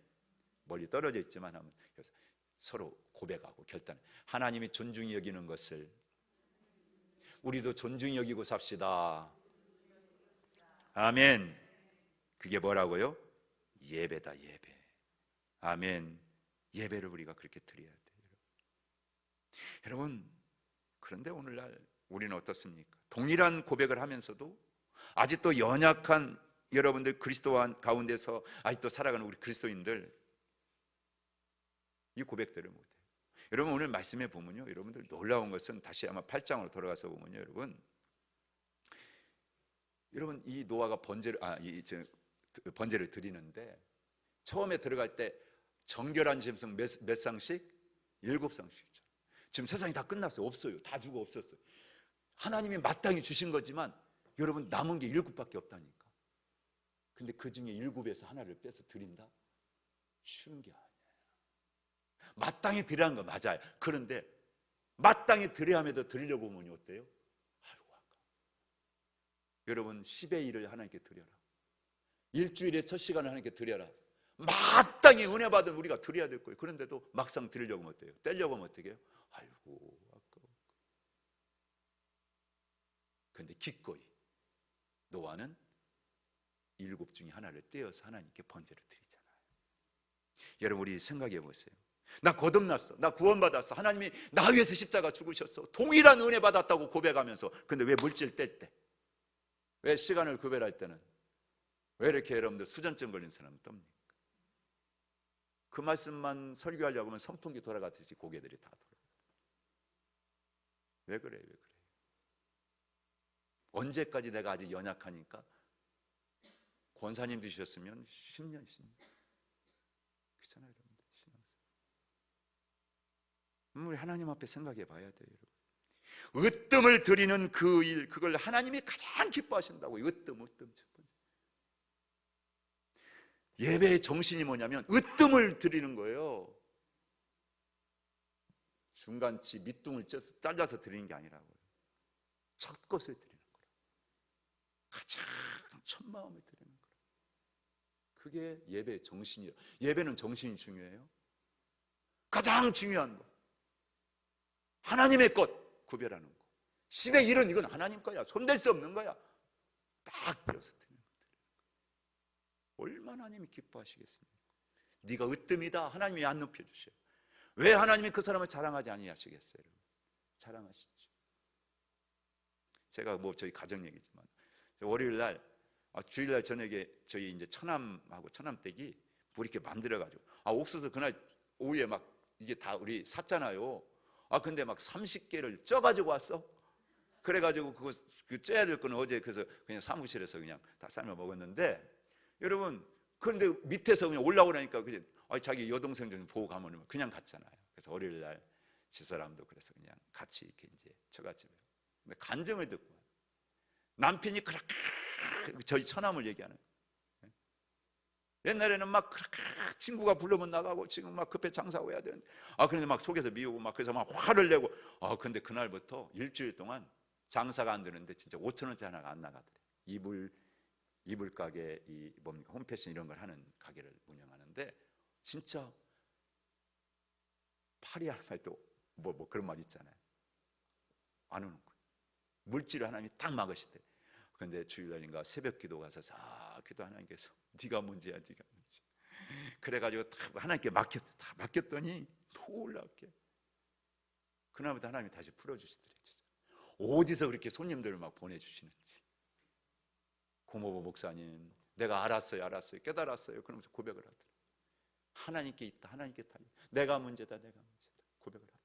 멀리 떨어져 있지만 하면 서로 고백하고 결단. 하나님이 존중히 여기는 것을 우리도 존중히 여기고 삽시다. 아멘. 그게 뭐라고요? 예배다. 예배. 아멘. 예배를 우리가 그렇게 드려야 돼요. 여러분, 그런데 오늘날 우리는 어떻습니까? 동일한 고백을 하면서도 아직도 연약한 여러분들 그리스도 가운데서 아직도 살아가는 우리 그리스도인들, 이 고백들을 못해요. 여러분 오늘 말씀해 보면요, 여러분들 놀라운 것은 다시 아마 8장으로 돌아가서 보면요, 여러분 이 노아가 번제를 드리는데 처음에 들어갈 때 정결한 짐승 몇 쌍씩? 7쌍씩이죠. 지금 세상이 다 끝났어요. 없어요. 다 죽어 없었어요. 하나님이 마땅히 주신 거지만 여러분 남은 게 7밖에 없다니까. 근데 그 중에 7에서 하나를 빼서 드린다? 쉬운 게 아니에요. 마땅히 드리라는 거 맞아요. 그런데 마땅히 드려야 함에도 드리려고 하면 어때요? 아이고 아까워. 여러분 10의 1을 하나님께 드려라. 일주일에 첫 시간을 하나님께 드려라. 마땅히 은혜 받은 우리가 드려야 될 거예요. 그런데도 막상 드리려고 하면 어때요? 떼려고 하면 어떻게 해요? 아이고 아까워. 그런데 기꺼이 노아는 7 중에 하나를 떼어서 하나님께 번제를 드리잖아요. 여러분 우리 생각해 보세요. 나 거듭났어. 나 구원받았어. 하나님이 나 위해서 십자가 죽으셨어. 동일한 은혜 받았다고 고백하면서, 근데 왜 물질 뗄 때? 왜 시간을 구별할 때는 왜 이렇게 여러분들 수전증 걸린 사람은 떱니까? 그 말씀만 설교하려고 하면 선풍기 돌아가듯이 고개들이 다 돌아가요. 왜 그래요? 왜 그래요? 언제까지 내가 아직 연약하니까? 권사님 되셨으면 10년 그렇잖아요, 여러분들. 우리 하나님 앞에 생각해 봐야 돼요, 여러분. 으뜸을 드리는 그 일, 그걸 하나님이 가장 기뻐하신다고. 으뜸 첫 번째. 예배의 정신이 뭐냐면 으뜸을 드리는 거예요. 중간치 밑둥을 잘라서 드리는 게 아니라고요. 첫 것을 드리는 거라. 가장 첫 마음을 드리는 거라. 그게 예배의 정신이에요. 예배는 정신이 중요해요. 가장 중요한 거, 하나님의 것 구별하는 거. 10의 1은 이건 하나님 거야. 손댈 수 없는 거야. 딱 띄어서 드리는 거. 얼마나 하나님이 기뻐하시겠습니까? 네가 으뜸이다. 하나님이 안 높여주셔요. 왜 하나님이 그 사람을 자랑하지 아니하시겠어요? 자랑하시죠. 제가 저희 가정 얘기지만 월요일날 주일날 저녁에 저희 이제 처남하고 처남댁이 뭐 이렇게 만들어가지고 옥수수 그날 오후에 막 이게 다 우리 샀잖아요. 근데 막 30개를 쪄가지고 왔어. 그래가지고 그 쪄야 될 거는 어제 그래서 그냥 사무실에서 그냥 다 삶아 먹었는데, 여러분 그런데 밑에서 그냥 올라오라니까 그냥 자기 여동생 좀 보고 가면 그냥 갔잖아요. 그래서 월요일날 집사람도 그래서 그냥 같이 이렇게 이제 처갓집에. 근데 간증을 듣고 남편이 그렇게 저희 처남을 얘기하는 거예요. 옛날에는 막 그렇게 친구가 불러면 나가고 지금 막 급해 장사하고 해야 되는데 그런데 막 속에서 미우고 막 그래서 막 화를 내고 근데 그날부터 일주일 동안 장사가 안 되는데 진짜 5,000원짜리 하나가 안 나가더래요. 이불 가게 뭡니까 홈패션 이런 걸 하는 가게를 운영하는데 진짜 팔이 한 마리도 뭐 그런 말 있잖아요. 안 오는 거예요. 물질을 하나님이 딱 막으시대. 그런데 주일날인가 새벽 기도 가서 기도 하나님께서 네가 문제야, 네가 문제. 그래가지고 다 하나님께 다 맡겼더니 놀랍게 그날부터 하나님이 다시 풀어주시더래요. 어디서 그렇게 손님들을 막 보내주시는지. 고모부 목사님, 내가 알았어요 깨달았어요. 그러면서 고백을 하더래요. 하나님께 있다, 하나님께 달려. 내가 문제다 고백을 하더래요.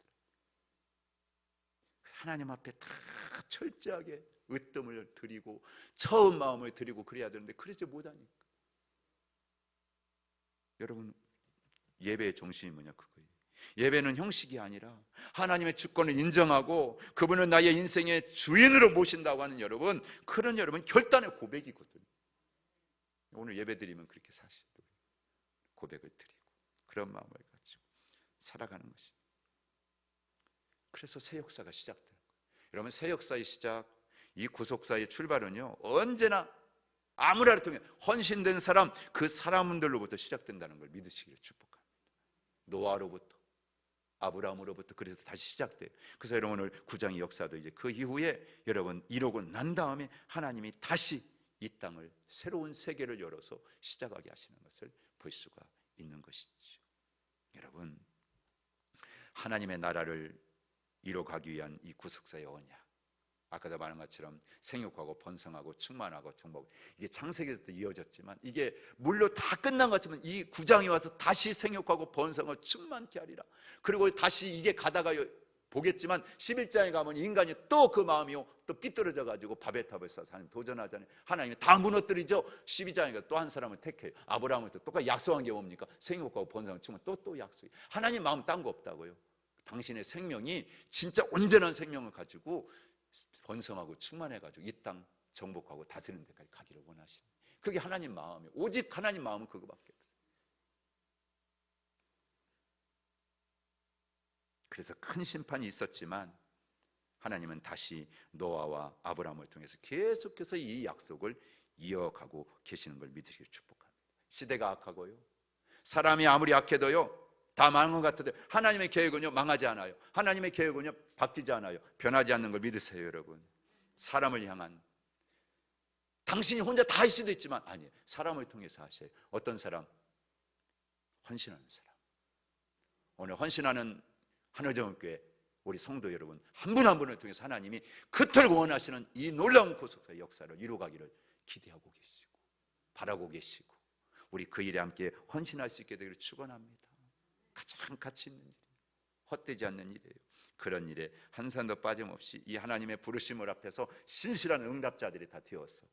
하나님 앞에 다 철저하게 으뜸을 드리고 처음 마음을 드리고 그래야 되는데 그러지 못하니까. 여러분, 예배의 정신이 뭐냐 그거예요. 예배는 형식이 아니라 하나님의 주권을 인정하고 그분은 나의 인생의 주인으로 모신다고 하는 여러분, 그런 여러분 결단의 고백이거든요. 오늘 예배 드리면 그렇게 사실도 고백을 드리고 그런 마음을 가지고 살아가는 것이. 그래서 새 역사가 시작돼요. 여러분, 새 역사의 시작, 이 구속사의 출발은요 언제나 아무라를 통해 헌신된 사람, 그 사람들로부터 시작된다는 걸 믿으시기를 축복합니다. 노아로부터, 아브라함으로부터 그래서 다시 시작돼요. 그래서 여러분 오늘 9장의 역사도 이제 그 이후에 여러분 이루고 난 다음에 하나님이 다시 이 땅을 새로운 세계를 열어서 시작하게 하시는 것을 볼 수가 있는 것이죠. 여러분, 하나님의 나라를 이뤄가기 위한 이 구속사의 언약, 아까도 말한 것처럼 생육하고 번성하고 충만하고 정복, 이게 창세기에서도 이어졌지만 이게 물로 다 끝난 것 같지만 이 9장이 와서 다시 생육하고 번성을 충만케 하리라. 그리고 다시 이게 가다가 보겠지만 11장에 가면 인간이 또 그 마음이요 또 삐뚤어져 가지고 바벨 탑을 쌓아서 하나님 도전하잖아요. 하나님이 다 무너뜨리죠. 12장에 또 한 사람을 택해요. 아브라함을 또 똑같이 약속한 게 뭡니까? 생육하고 번성을 충만, 또 약속이. 하나님 마음 딴 거 없다고요. 당신의 생명이 진짜 온전한 생명을 가지고 번성하고 충만해가지고 이 땅 정복하고 다스리는 데까지 가기를 원하시는, 그게 하나님 마음이에요. 오직 하나님 마음은 그거밖에 없어요. 그래서 큰 심판이 있었지만 하나님은 다시 노아와 아브라함을 통해서 계속해서 이 약속을 이어가고 계시는 걸 믿으시길 축복합니다. 시대가 악하고요, 사람이 아무리 악해도요 다 망한 것 같아도 하나님의 계획은요 망하지 않아요. 하나님의 계획은요 바뀌지 않아요. 변하지 않는 걸 믿으세요. 여러분, 사람을 향한, 당신이 혼자 다 할 수도 있지만 아니에요. 사람을 통해서 하셔요. 어떤 사람? 헌신하는 사람. 오늘 헌신하는 한의정교회 우리 성도 여러분 한 분 한 분을 통해서 하나님이 그토록 원하시는 이 놀라운 구속사의 역사를 이루어가기를 기대하고 계시고 바라고 계시고, 우리 그 일에 함께 헌신할 수 있게 되기를 축원합니다. 가장 가치 있는 일, 헛되지 않는 일이에요. 그런 일에 한 산도 빠짐없이 이 하나님의 부르심을 앞에서 신실한 응답자들이 다 되어서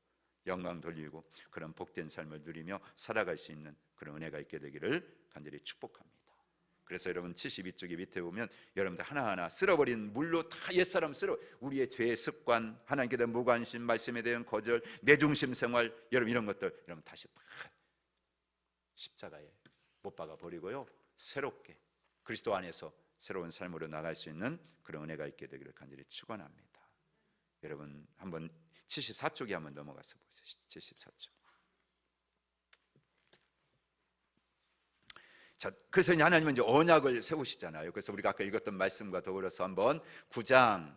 영광 돌리고 그런 복된 삶을 누리며 살아갈 수 있는 그런 은혜가 있게 되기를 간절히 축복합니다. 그래서 여러분 72쪽에 밑에 보면 여러분들 하나하나 쓸어버린 물로 다 옛사람 쓸어, 우리의 죄의 습관, 하나님께 대한 무관심, 말씀에 대한 거절, 내중심 생활, 여러분 이런 것들 여러분 다시 다 십자가에 못 박아 버리고요, 새롭게 그리스도 안에서 새로운 삶으로 나갈 수 있는 그런 은혜가 있게 되기를 간절히 축원합니다. 여러분 한번 74쪽에 한번 넘어가서 보세요. 74쪽. 자, 그래서 이제 하나님은 이제 언약을 세우시잖아요. 그래서 우리가 아까 읽었던 말씀과 더불어서 한번 9장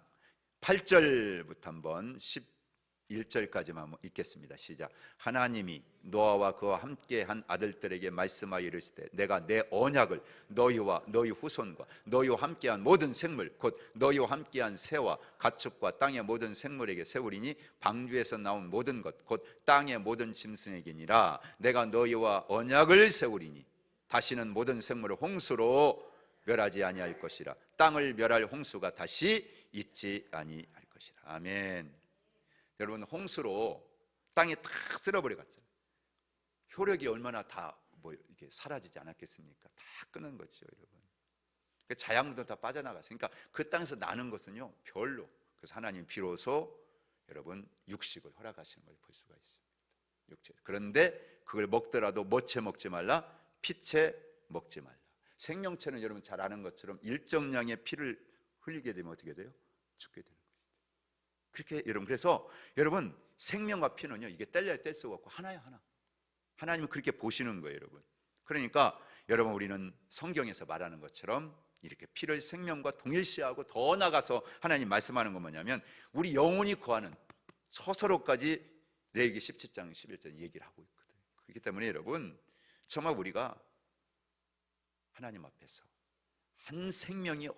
8절부터 한번 11절까지만 한번 읽겠습니다. 시작. 하나님이 노아와 그와 함께한 아들들에게 말씀하여 이르시되 내가 내 언약을 너희와 너희 후손과 너희와 함께한 모든 생물 곧 너희와 함께한 새와 가축과 땅의 모든 생물에게 세우리니 방주에서 나온 모든 것 곧 땅의 모든 짐승에게니라. 내가 너희와 언약을 세우리니 다시는 모든 생물을 홍수로 멸하지 아니할 것이라. 땅을 멸할 홍수가 다시 있지 아니할 것이라. 아멘. 여러분 홍수로 땅이 다 쓸어버려 갔잖아요. 효력이 얼마나 다 이게 사라지지 않았겠습니까? 다 끄는 거죠, 여러분. 자양도 다 빠져나갔으니까 그 땅에서 나는 것은요 별로. 그래서 하나님 비로소 여러분 육식을 허락하시는 걸 볼 수가 있습니다. 육체. 그런데 그걸 먹더라도 뭐채 먹지 말라, 피채 먹지 말라. 생명체는 여러분 잘 아는 것처럼 일정량의 피를 흘리게 되면 어떻게 돼요? 죽게 되는 거죠. 그렇게 여러분, 그래서 여러분 생명과 피는요 이게 뗄래야 뗄 수가 없고 하나야 하나. 하나님은 그렇게 보시는 거예요, 여러분. 그러니까 여러분 우리는 성경에서 말하는 것처럼 이렇게 피를 생명과 동일시하고, 더 나가서 하나님 말씀하는 건 뭐냐면 우리 영혼이 구하는 서서로까지 레위기 17장 11절 얘기를 하고 있거든요. 그렇기 때문에 여러분 정말 우리가 하나님 앞에서 한 생명이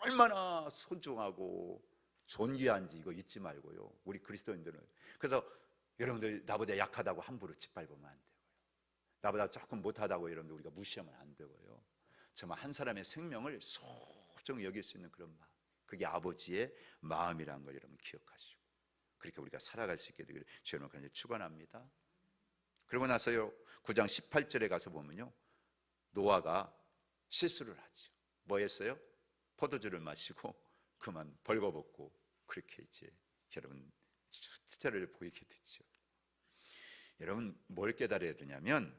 얼마나 소중하고 존귀한지 이거 잊지 말고요, 우리 그리스도인들은. 그래서 여러분들 나보다 약하다고 함부로 짓밟으면 안 되고요, 나보다 조금 못하다고 여러분들 우리가 무시하면 안 되고요. 정말 한 사람의 생명을 소중히 여길 수 있는 그런 마음, 그게 아버지의 마음이라는 걸 여러분 기억하시고 그렇게 우리가 살아갈 수 있게 되기를 주님을 간절히 축원합니다. 그러고 나서요 9장 18절에 가서 보면요 노아가 실수를 하죠. 뭐 했어요? 포도주를 마시고 그만 벌거벗고 그렇게 이제 여러분 수태를 보이게 되죠. 여러분 뭘 깨달아야 되냐면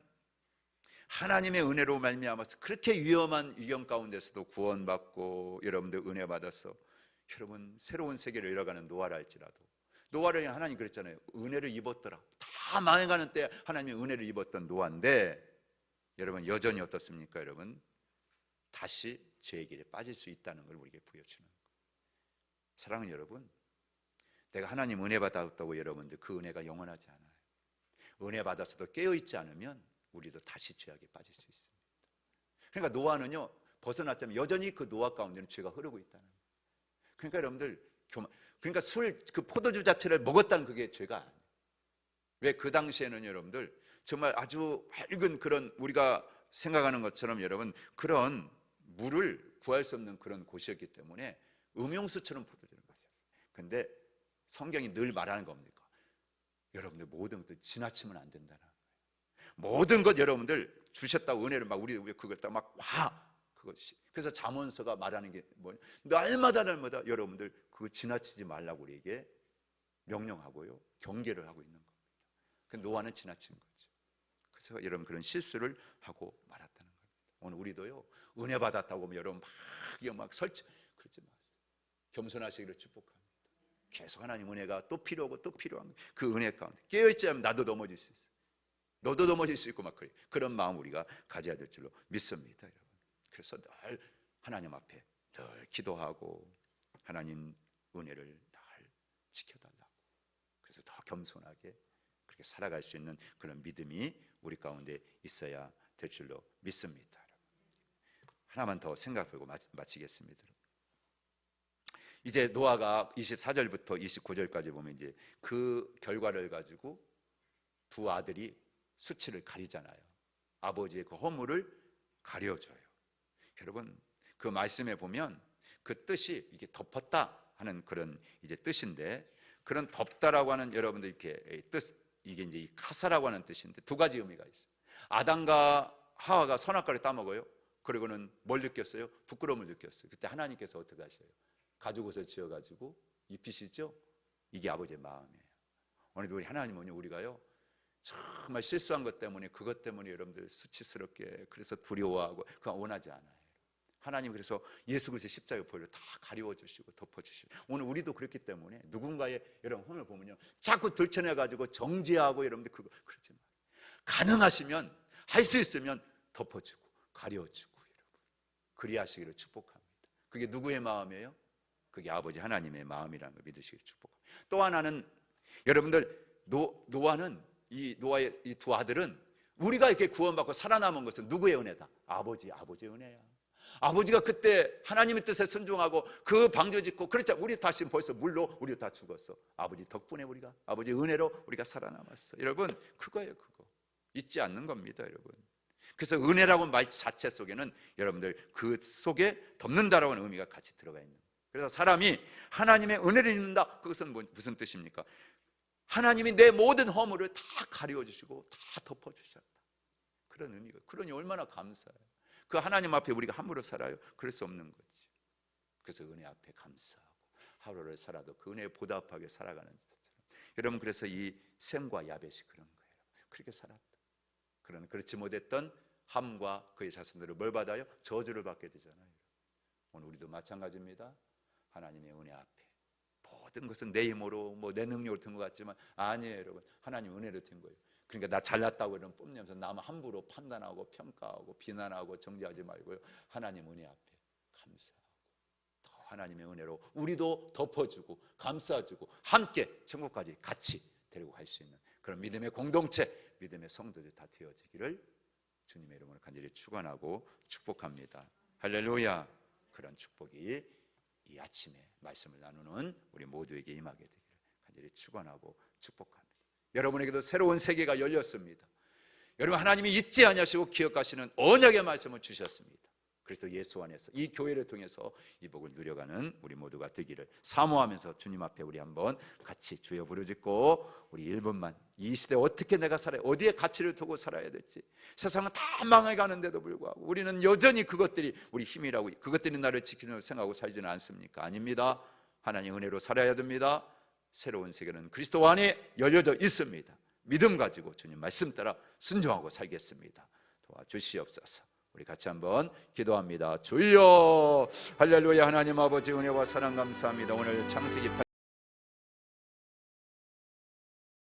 하나님의 은혜로 말미암아서 그렇게 위험한 위경 가운데서도 구원받고 여러분들 은혜 받아서 여러분 새로운 세계를 열어가는 노아라 할지라도, 노아를 하나님 그랬잖아요. 은혜를 입었더라. 다 망해가는 때 하나님의 은혜를 입었던 노아인데 여러분 여전히 어떻습니까? 여러분 다시 죄의 길에 빠질 수 있다는 걸 우리에게 보여주는 거예요. 사랑하는 여러분, 내가 하나님 은혜 받았다고 여러분들 그 은혜가 영원하지 않아요. 은혜 받아서도 깨어있지 않으면 우리도 다시 죄악에 빠질 수 있습니다. 그러니까 노아는요 벗어났자면 여전히 그 노아 가운데는 죄가 흐르고 있다는 거예요. 그러니까 여러분들 그러니까 그 포도주 자체를 먹었다는 그게 죄가 아니에요. 왜? 그 당시에는 여러분들 정말 아주 밝은 그런 우리가 생각하는 것처럼 여러분 그런 물을 구할 수 없는 그런 곳이었기 때문에 음용수처럼 포도주를 마셨어요. 근데 성경이 늘 말하는 겁니까? 여러분들 모든 것들 지나치면 안 된다는 거예요. 모든 것 여러분들 주셨다고 은혜를 막 우리 그걸 딱 막 그것이. 그래서 잠언서가 말하는 게 뭐냐? 날마다 여러분들 그거 지나치지 말라고 우리에게 명령하고요 경계를 하고 있는 겁니다. 그 노아는 지나친 거죠. 그래서 여러분 그런 실수를 하고 말았다는 겁니다. 오늘 우리도요 은혜 받았다고 하면 여러분 막 그러지 마세요. 겸손하시기를 축복합니다. 계속 하나님 은혜가 또 필요하고 또 필요한 그 은혜 가운데 깨어있지 않으면 나도 넘어질 수 있어요. 너도 넘어질 수 있고 막 그래. 그런 마음 우리가 가져야 될 줄로 믿습니다, 여러분. 그래서 늘 하나님 앞에 늘 기도하고 하나님 은혜를 늘 지켜달라고, 그래서 더 겸손하게 그렇게 살아갈 수 있는 그런 믿음이 우리 가운데 있어야 될 줄로 믿습니다. 하나만 더 생각하고 마치겠습니다. 이제 노아가 24절부터 29절까지 보면 이제 그 결과를 가지고 두 아들이 수치를 가리잖아요. 아버지의 그 허물을 가려줘요. 여러분, 그 말씀에 보면 그 뜻이 이게 덮었다 하는 그런 이제 뜻인데, 그런 덮다라고 하는 여러분들 이렇게 뜻, 이게 이제 이 카사라고 하는 뜻인데 두 가지 의미가 있어요. 아담과 하와가 선악과를 따먹어요. 그리고는 뭘 느꼈어요? 부끄러움을 느꼈어요. 그때 하나님께서 어떻게 하셔요? 가죽옷을 지어가지고 입히시죠? 이게 아버지의 마음이에요. 오늘도 우리 하나님은 우리가요 정말 실수한 것 때문에, 그것 때문에 여러분들 수치스럽게 그래서 두려워하고 그거 원하지 않아요. 하나님 그래서 예수 그리스도의 십자가 보혈로 다 가리워주시고 덮어주시고, 오늘 우리도 그렇기 때문에 누군가의 여러분 험을 보면요 자꾸 들춰내가지고 정죄하고, 여러분들 그러지 마세요. 가능하시면, 할 수 있으면 덮어주고 가려주고, 여러분 그리하시기를 축복합니다. 그게 누구의 마음이에요? 그게 아버지 하나님의 마음이라는 걸 믿으시기를 축복합니다. 또 하나는 여러분들 노아는 이 노아의 이 두 아들은 우리가 이렇게 구원받고 살아남은 것은 누구의 은혜다? 아버지의 은혜야. 아버지가 그때 하나님의 뜻에 순종하고 그 방주 짓고 그랬죠. 우리 다시 벌써 물로 우리 다 죽었어. 아버지 덕분에 우리가, 아버지의 은혜로 우리가 살아남았어. 여러분 그거예요. 그거 잊지 않는 겁니다, 여러분. 그래서 은혜라고 말 자체 속에는 여러분들 그 속에 덮는다라고 하는 의미가 같이 들어가 있는 거예요. 그래서 사람이 하나님의 은혜를 입는다, 그것은 무슨 뜻입니까? 하나님이 내 모든 허물을 다 가려주시고 다 덮어주셨다, 그런 의미가. 그러니 얼마나 감사해요. 그 하나님 앞에 우리가 함부로 살아요? 그럴 수 없는 거지. 그래서 은혜 앞에 감사하고 하루를 살아도 그 은혜에 보답하게 살아가는 것처럼, 여러분 그래서 이 셈과 야벳이 그런 거예요. 그렇게 살았다. 그러나 그렇지 못했던 함과 그의 자손들을 뭘 받아요? 저주를 받게 되잖아요. 오늘 우리도 마찬가지입니다. 하나님의 은혜 앞에 모든 것은 내 힘으로 내 능력으로 된 것 같지만 아니에요, 여러분. 하나님 은혜로 된 거예요. 그러니까 나 잘났다고 이런 뽐내면서 남 함부로 판단하고 평가하고 비난하고 정죄하지 말고요, 하나님 은혜 앞에 감사하고 더 하나님의 은혜로 우리도 덮어주고 감싸주고 함께 천국까지 같이 데리고 갈 수 있는 그런 믿음의 공동체, 믿음의 성도들 다 되어지기를 주님의 이름으로 간절히 축원하고 축복합니다. 할렐루야. 그런 축복이 이 아침에 말씀을 나누는 우리 모두에게 임하게 되기를 간절히 축원하고 축복합니다. 여러분에게도 새로운 세계가 열렸습니다. 여러분 하나님이 잊지 아니하시고 기억하시는 언약의 말씀을 주셨습니다. 그래서 예수 안에서 이 교회를 통해서 이 복을 누려가는 우리 모두가 되기를 사모하면서 주님 앞에 우리 한번 같이 주여 부르짖고, 우리 1분만 이 시대에 어떻게 내가 살아야, 어디에 가치를 두고 살아야 될지. 세상은 다 망해가는데도 불구하고 우리는 여전히 그것들이 우리 힘이라고, 그것들이 나를 지키는 생각하고 살지는 않습니까? 아닙니다. 하나님 은혜로 살아야 됩니다. 새로운 세계는 그리스도 안에 열려져 있습니다. 믿음 가지고 주님 말씀 따라 순종하고 살겠습니다. 도와주시옵소서. 우리 같이 한번 기도합니다. 주여, 할렐루야. 하나님 아버지 은혜와 사랑 감사합니다. 오늘 창세기